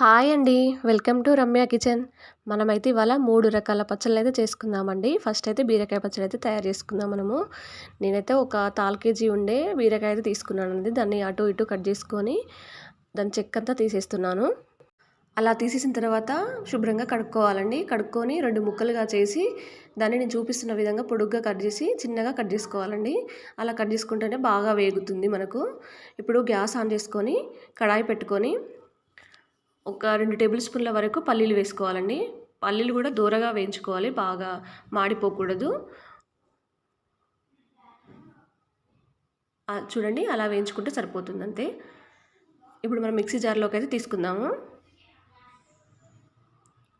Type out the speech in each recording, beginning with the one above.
Hi అండి. Welcome to Ramya kitchen. మనమైతే ఇవాళ 3 రకాల పచ్చళ్ళైతే చేసుకుందామండి. ఫస్ట్ అయితే బీరకాయ పచ్చడైతే తయారు చేసుకుందాం మనము. నేనైతే ఒక 1/4 కేజీ ఉండే బీరకాయ అయితే తీసుకున్నానండి. దాన్ని అటు ఇటు కట్ చేసుకొని దాని చెక్కంతా తీసేస్తున్నాను. అలా తీసేసిన తర్వాత శుభ్రంగా కడుక్కోవాలండి. కడుక్కొని 2 ముక్కలుగా చేసి దాన్ని నేను చూపిస్తున్న విధంగా పొడుగ్గా కట్ చేసి చిన్నగా కట్ చేసుకోవాలండి. అలా కట్ చేసుకుంటేనే బాగా వేగుతుంది మనకు. ఇప్పుడు గ్యాస్ ఆన్ చేసుకొని కడాయి పెట్టుకొని ఒక 2 టేబుల్ స్పూన్ల వరకు పల్లీలు వేసుకోవాలండి. పల్లీలు కూడా దూరగా వేయించుకోవాలి, బాగా మాడిపోకూడదు. చూడండి, అలా వేయించుకుంటే సరిపోతుంది అంతే. ఇప్పుడు మనం మిక్సీ జార్లోకి అయితే తీసుకుందాము.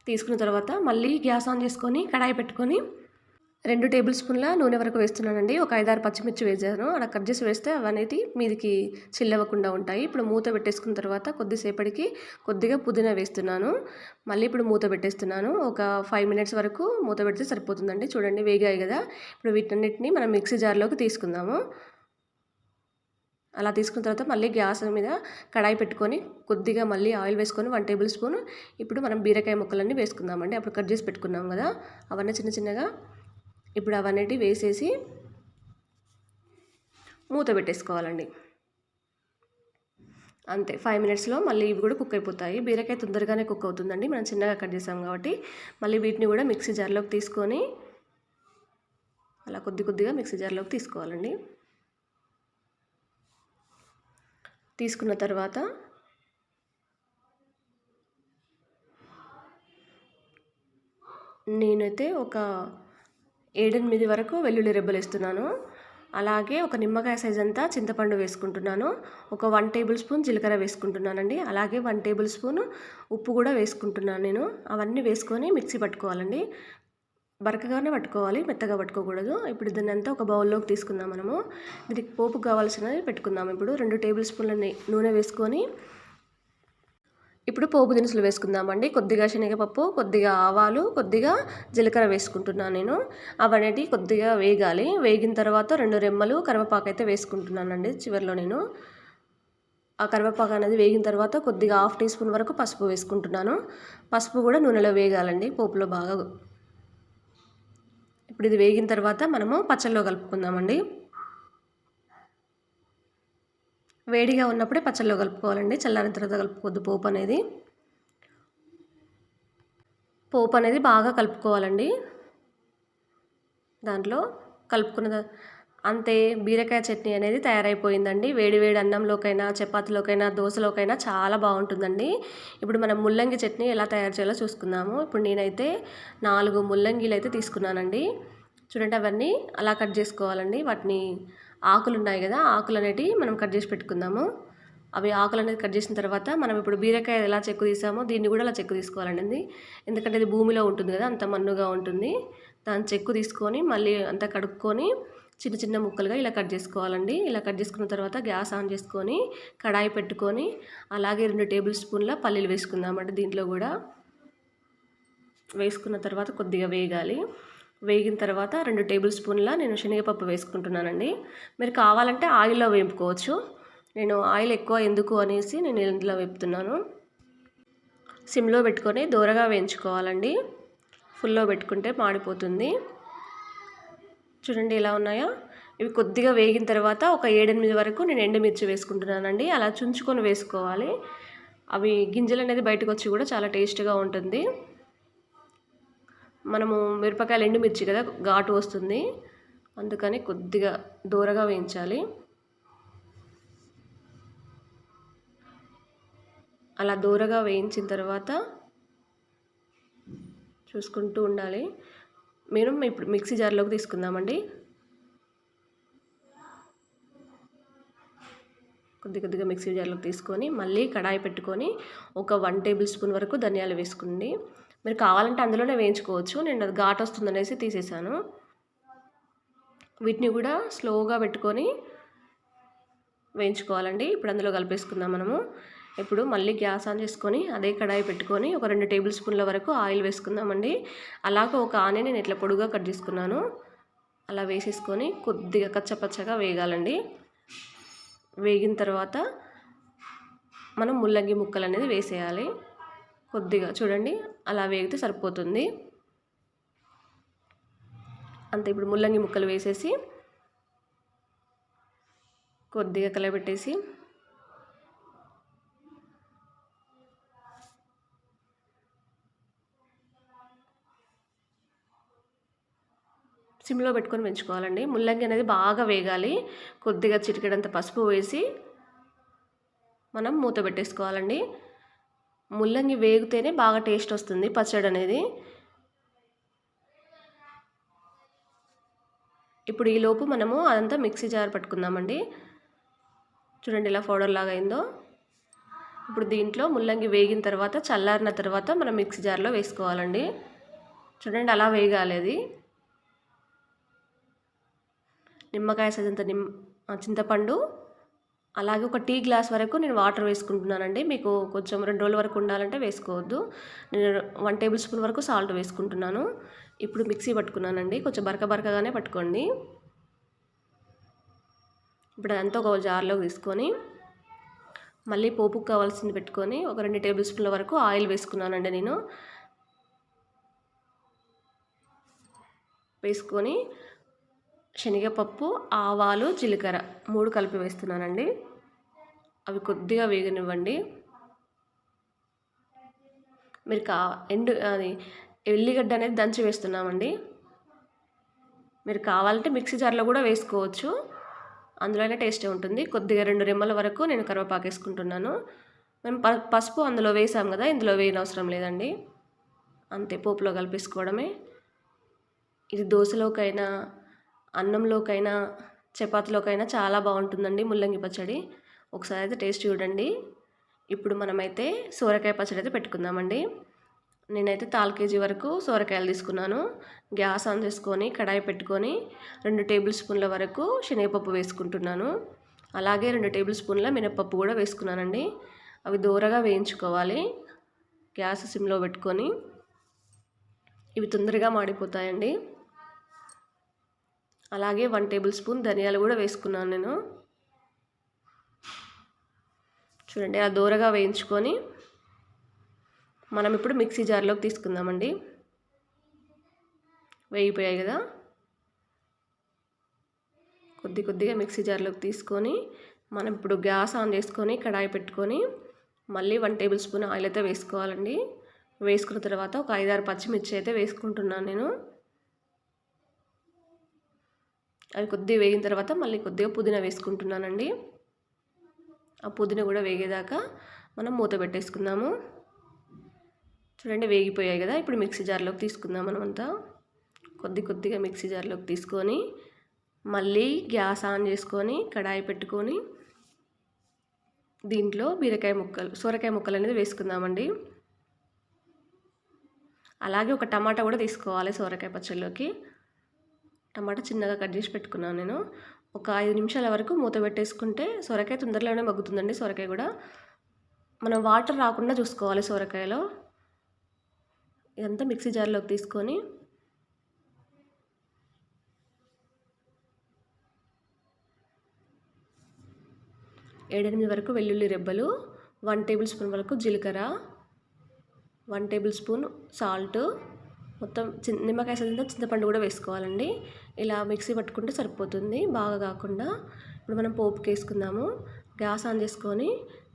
తీసుకున్న తర్వాత మళ్ళీ గ్యాస్ ఆన్ చేసుకొని కడాయి పెట్టుకొని 2 టేబుల్ స్పూన్ల నూనె వరకు వేస్తున్నానండి. ఒక 5-6 పచ్చిమిర్చి వేసాను. అలా కట్ చేసి వేస్తే అవనేది మీదికి చిల్లవకుండా ఉంటాయి. ఇప్పుడు మూత పెట్టేసుకున్న తర్వాత కొద్దిసేపటికి కొద్దిగా పుదీనా వేస్తున్నాను. మళ్ళీ ఇప్పుడు మూత పెట్టేస్తున్నాను. ఒక 5 మినిట్స్ వరకు మూత పెడితే సరిపోతుందండి. చూడండి, వేగాయి కదా. ఇప్పుడు వీటన్నిటిని మనం మిక్సీ జార్లోకి తీసుకుందాము. అలా తీసుకున్న తర్వాత మళ్ళీ గ్యాస్ మీద కడాయి పెట్టుకొని కొద్దిగా మళ్ళీ ఆయిల్ వేసుకొని 1 టేబుల్ స్పూన్ ఇప్పుడు మనం బీరకాయ ముక్కలన్నీ వేసుకుందామండి. అప్పుడు కట్ చేసి పెట్టుకున్నాం కదా, అవన్నీ చిన్న చిన్నగా ఇప్పుడు అవన్నీ వేసేసి మూత పెట్టేసుకోవాలండి. అంతే, 5 మినిట్స్లో మళ్ళీ ఇవి కూడా కుక్ అయిపోతాయి. బీరకాయ తొందరగానే కుక్ అవుతుందండి, మనం చిన్నగా కట్ చేసాం కాబట్టి. మళ్ళీ వీటిని కూడా మిక్సీ జార్లోకి తీసుకొని అలా కొద్దిగా మిక్సీ జార్లోకి తీసుకోవాలండి. తీసుకున్న తర్వాత నేనైతే ఒక 7-8 వరకు వెల్లుల్లి రెబ్బలు వేస్తున్నాను. అలాగే ఒక నిమ్మకాయ సైజ్ అంతా చింతపండు వేసుకుంటున్నాను. ఒక 1 టేబుల్ స్పూన్ జీలకర్ర వేసుకుంటున్నానండి. అలాగే 1 టేబుల్ స్పూన్ ఉప్పు కూడా వేసుకుంటున్నాను నేను. అవన్నీ వేసుకొని మిక్సీ పట్టుకోవాలండి. బరకగానే పట్టుకోవాలి, మెత్తగా పట్టుకోకూడదు. ఇప్పుడు దీన్ని అంతా ఒక బౌల్లోకి తీసుకుందాం మనము. దీనికి పోపుకు కావాల్సినవి పెట్టుకుందాం. ఇప్పుడు 2 టేబుల్ స్పూన్ల నూనె వేసుకొని ఇప్పుడు పోపు దినుసులు వేసుకుందామండి. కొద్దిగా శనగపప్పు, కొద్దిగా ఆవాలు, కొద్దిగా జీలకర్ర వేసుకుంటున్నాను నేను. అవన్నీ కొద్దిగా వేగాలి. వేగిన తర్వాత 2 రెమ్మలు కరివేపాకు అయితే వేసుకుంటున్నానండి చివరిలో నేను. ఆ కరివేపాకు అనేది వేగిన తర్వాత కొద్దిగా 1/2 టీ స్పూన్ వరకు పసుపు వేసుకుంటున్నాను. పసుపు కూడా నూనెలో వేగాలండి, పోపులో బాగా. ఇప్పుడు ఇది వేగిన తర్వాత మనము పచ్చళ్ళలో కలుపుకుందామండి. వేడిగా ఉన్నప్పుడే పచ్చళ్ళలో కలుపుకోవాలండి, చల్లారిన తర్వాత కలుపుకోవద్దు. పోపు అనేది బాగా కలుపుకోవాలండి. దాంట్లో కలుపుకున్న అంతే, బీరకాయ చట్నీ అనేది తయారైపోయిందండి. వేడి వేడి అన్నంలోకైనా, చపాతీలోకైనా, దోశలోకైనా చాలా బాగుంటుందండి. ఇప్పుడు మనం ముల్లంగి చట్నీ ఎలా తయారు చేయాలో చూసుకుందాము. ఇప్పుడు నేనైతే 4 ముల్లంగిలు అయితే తీసుకున్నానండి. చూడండి, అవన్నీ అలా కట్ చేసుకోవాలండి. వాటిని ఆకులు ఉన్నాయి కదా, ఆకులు అనేటివి మనం కట్ చేసి పెట్టుకుందాము. అవి ఆకులు అనేది కట్ చేసిన తర్వాత మనం ఇప్పుడు బీరకాయ ఎలా చెక్కు తీసామో దీన్ని కూడా అలా చెక్కు తీసుకోవాలండి. ఎందుకంటే ఇది భూమిలో ఉంటుంది కదా, అంత మన్నుగా ఉంటుంది. దాని చెక్కు తీసుకొని మళ్ళీ అంతా కడుక్కొని చిన్న చిన్న ముక్కలుగా ఇలా కట్ చేసుకోవాలండి. ఇలా కట్ చేసుకున్న తర్వాత గ్యాస్ ఆన్ చేసుకొని కడాయి పెట్టుకొని అలాగే 2 టేబుల్ స్పూన్ల పల్లీలు వేసుకుందామండి. దీంట్లో కూడా వేసుకున్న తర్వాత కొద్దిగా వేగాలి. వేగిన తర్వాత 2 టేబుల్ స్పూన్ల నేను శనగపప్పు వేసుకుంటున్నానండి. మీరు కావాలంటే ఆయిల్లో వేపుకోవచ్చు. నేను ఆయిల్ ఎక్కువ ఎందుకు అనేసి నేను ఇందులో వేపుతున్నాను. సిమ్లో పెట్టుకొని దూరగా వేయించుకోవాలండి. ఫుల్లో పెట్టుకుంటే మాడిపోతుంది. చూడండి ఎలా ఉన్నాయో. ఇవి కొద్దిగా వేగిన తర్వాత ఒక 7-8 వరకు నేను ఎండుమిర్చి వేసుకుంటున్నానండి. అలా చుంచుకొని వేసుకోవాలి. అవి గింజలు అనేది బయటకు వచ్చి కూడా చాలా టేస్ట్గా ఉంటుంది. మనము మిరపకాయలు ఎండుమిర్చి కదా, ఘాటు వస్తుంది, అందుకని కొద్దిగా దూరగా వేయించాలి. అలా దూరగా వేయించిన తర్వాత చూసుకుంటూ ఉండాలి. మేము ఇప్పుడు మిక్సీ జార్లోకి తీసుకుందామండి. కొద్దిగా మిక్సీ జార్లోకి తీసుకొని మళ్ళీ కడాయి పెట్టుకొని ఒక 1 టేబుల్ స్పూన్ వరకు ధనియాలు వేసుకోండి. మీరు కావాలంటే అందులోనే వేయించుకోవచ్చు. నేను అది ఘాటు వస్తుందనేసి తీసేసాను. వీటిని కూడా స్లోగా పెట్టుకొని వేయించుకోవాలండి. ఇప్పుడు అందులో కలిపేసుకుందాం మనము. ఇప్పుడు మళ్ళీ గ్యాస్ ఆన్ చేసుకొని అదే కడాయి పెట్టుకొని ఒక 2 టేబుల్ స్పూన్ల వరకు ఆయిల్ వేసుకుందామండి. అలాగే ఒక ఆనియన్ నేను ఇట్లా పొడుగా కట్ చేసుకున్నాను. అలా వేసేసుకొని కొద్దిగా కచ్చపచ్చగా వేగాలండి. వేగిన తర్వాత మనం ముల్లంగి ముక్కలు అనేది వేసేయాలి. కొద్దిగా చూడండి అలా వేగితే సరిపోతుంది. అంతే. ఇప్పుడు ముల్లంగి ముక్కలు వేసేసి కొద్దిగా కలబెట్టేసి సిమ్లో పెట్టుకొని పెంచుకోవాలండి. ముల్లంగి అనేది బాగా వేగాలి. కొద్దిగా చిటికెడంత పసుపు వేసి మనం మూత పెట్టేసుకోవాలండి. ముల్లంగి వేగితేనే బాగా టేస్ట్ వస్తుంది పచ్చడి అనేది. ఇప్పుడు ఈలోపు మనము అదంతా మిక్సీ జార్ పట్టుకుందామండి. చూడండి ఇలా పౌడర్ లాగా అయిందో. ఇప్పుడు దీంట్లో ముల్లంగి వేగిన తర్వాత చల్లారిన తర్వాత మనం మిక్సీ జార్లో వేసుకోవాలండి. చూడండి అలా వేగాలి అది. నిమ్మకాయ సైజంత చింతపండు, అలాగే ఒక టీ గ్లాస్ వరకు నేను వాటర్ వేసుకుంటున్నానండి. మీకు కొంచెం 2 రోజుల వరకు ఉండాలంటే వేసుకోవద్దు. నేను 1 టేబుల్ స్పూన్ వరకు సాల్ట్ వేసుకుంటున్నాను. ఇప్పుడు మిక్సీ పట్టుకున్నానండి. కొంచెం బరకగానే పట్టుకోండి. ఇప్పుడు అదంతా ఒక జార్లోకి తీసుకొని మళ్ళీ పోపుకు కావాల్సింది పెట్టుకొని ఒక 2 టేబుల్ స్పూన్ల వరకు ఆయిల్ వేసుకున్నానండి నేను. వేసుకొని శనగపప్పు, ఆవాలు, జీలకర్ర 3 కలిపి వేస్తున్నానండి. అవి కొద్దిగా వేగనివ్వండి. మీరు అది ఎల్లిగడ్డ అనేది దంచి వేస్తున్నామండి. మీరు కావాలంటే మిక్సీ జార్లో కూడా వేసుకోవచ్చు, అందులోనే టేస్టే ఉంటుంది. కొద్దిగా 2 రెమ్మల వరకు నేను కరివేపాకు వేసుకుంటున్నాను. మేము పసుపు అందులో వేసాం కదా, ఇందులో వేయనవసరం లేదండి. అంతే, పోపులో కలిపేసుకోవడమే. ఇది దోశలోకైనా, అన్నంలోకైనా, చపాతీలోకైనా చాలా బాగుంటుందండి ముల్లంగి పచ్చడి. ఒకసారి అయితే టేస్ట్ చూడండి. ఇప్పుడు మనమైతే సోరకాయ పచ్చడి అయితే పెట్టుకుందామండి. నేనైతే 4 కేజీ వరకు సోరకాయలు తీసుకున్నాను. గ్యాస్ ఆన్ చేసుకొని కడాయి పెట్టుకొని 2 టేబుల్ స్పూన్ల వరకు శనగపప్పు వేసుకుంటున్నాను. అలాగే 2 టేబుల్ స్పూన్ల మినపప్పు కూడా వేసుకున్నానండి. అవి దోరగా వేయించుకోవాలి గ్యాస్ సిమ్లో పెట్టుకొని. ఇవి తొందరగా మాడిపోతాయండి. అలాగే 1 టేబుల్ స్పూన్ ధనియాలు కూడా వేసుకున్నాను నేను. చూడండి ఆ దోరగా వేయించుకొని మనం ఇప్పుడు మిక్సీ జార్లోకి తీసుకుందామండి. వేగిపోయాయి కదా, కొద్దిగా మిక్సీ జార్లోకి తీసుకొని మనం ఇప్పుడు గ్యాస్ ఆన్ చేసుకొని కడాయి పెట్టుకొని మళ్ళీ 1 టేబుల్ స్పూన్ ఆయిల్ అయితే వేసుకోవాలండి. వేసుకున్న తర్వాత ఒక 5-6 పచ్చిమిర్చి అయితే వేసుకుంటున్నాను నేను. అవి కొద్దిగా వేగిన తర్వాత మళ్ళీ కొద్దిగా పుదీనా వేసుకుంటున్నానండి. ఆ పుదీనా కూడా వేగేదాకా మనం మూత పెట్టేసుకుందాము. చూడండి వేగిపోయాయి కదా, ఇప్పుడు మిక్సీ జార్లోకి తీసుకుందాం. మనమంతా కొద్దిగా మిక్సీ జార్లోకి తీసుకొని మళ్ళీ గ్యాస్ ఆన్ చేసుకొని కడాయి పెట్టుకొని దీంట్లో సొరకాయ ముక్కలు అనేది వేసుకుందామండి. అలాగే ఒక టమాటా కూడా తీసుకోవాలి సొరకాయ పచ్చడిలోకి. టమాటా చిన్నగా కట్ చేసి పెట్టుకున్నాను నేను. ఒక 5 నిమిషాల వరకు మూత పెట్టేసుకుంటే సొరకాయ తొందరలోనే మగ్గుతుందండి. సొరకాయ కూడా మనం వాటర్ రాకుండా చూసుకోవాలి సొరకాయలో. ఇదంతా మిక్సీ జార్లోకి తీసుకొని ఏడెనిమిది వరకు వెల్లుల్లి రెబ్బలు, 1 టేబుల్ స్పూన్ వరకు జీలకర్ర, 1 టేబుల్ స్పూన్ సాల్ట్, మొత్తం నిమ్మకాయ సైజంతా చింతపండు కూడా వేసుకోవాలండి. ఇలా మిక్సీ పట్టుకుంటే సరిపోతుంది, బాగా కాకుండా. ఇప్పుడు మనం పోపుకి వేసుకుందాము. గ్యాస్ ఆన్ చేసుకొని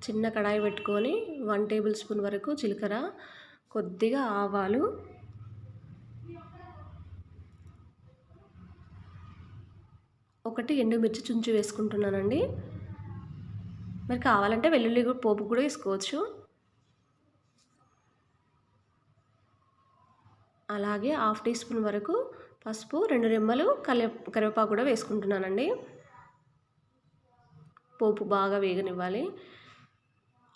చిన్న కడాయి పెట్టుకొని 1 టేబుల్ స్పూన్ వరకు జీలకర్ర, కొద్దిగా ఆవాలు, ఒకటి ఎండుమిర్చి చుంచి వేసుకుంటున్నానండి. మరి కావాలంటే వెల్లుల్లి పోపు కూడా వేసుకోవచ్చు. అలాగే 1/2 టీ స్పూన్ వరకు పసుపు, 2 రెమ్మలు కరివేపాకు కూడా వేసుకుంటున్నానండి. పోపు బాగా వేగనివ్వాలి,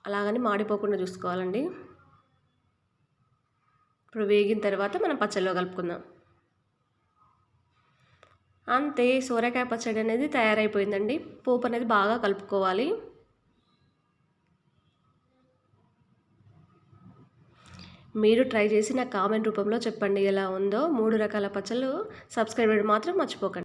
అలాగని మాడిపోకుండా చూసుకోవాలండి. ఇప్పుడు వేగిన తర్వాత మనం పచ్చడిలో కలుపుకుందాం. అంతే, సోరకాయ పచ్చడి అనేది తయారైపోయిందండి. పోపు అనేది బాగా కలుపుకోవాలి. మీరు ట్రై చేసి నాకు కామెంట్ రూపంలో చెప్పండి ఎలా ఉందో. 3 రకాల పచ్చళ్ళు సబ్స్క్రైబ్ చేయడం మాత్రం మర్చిపోకండి.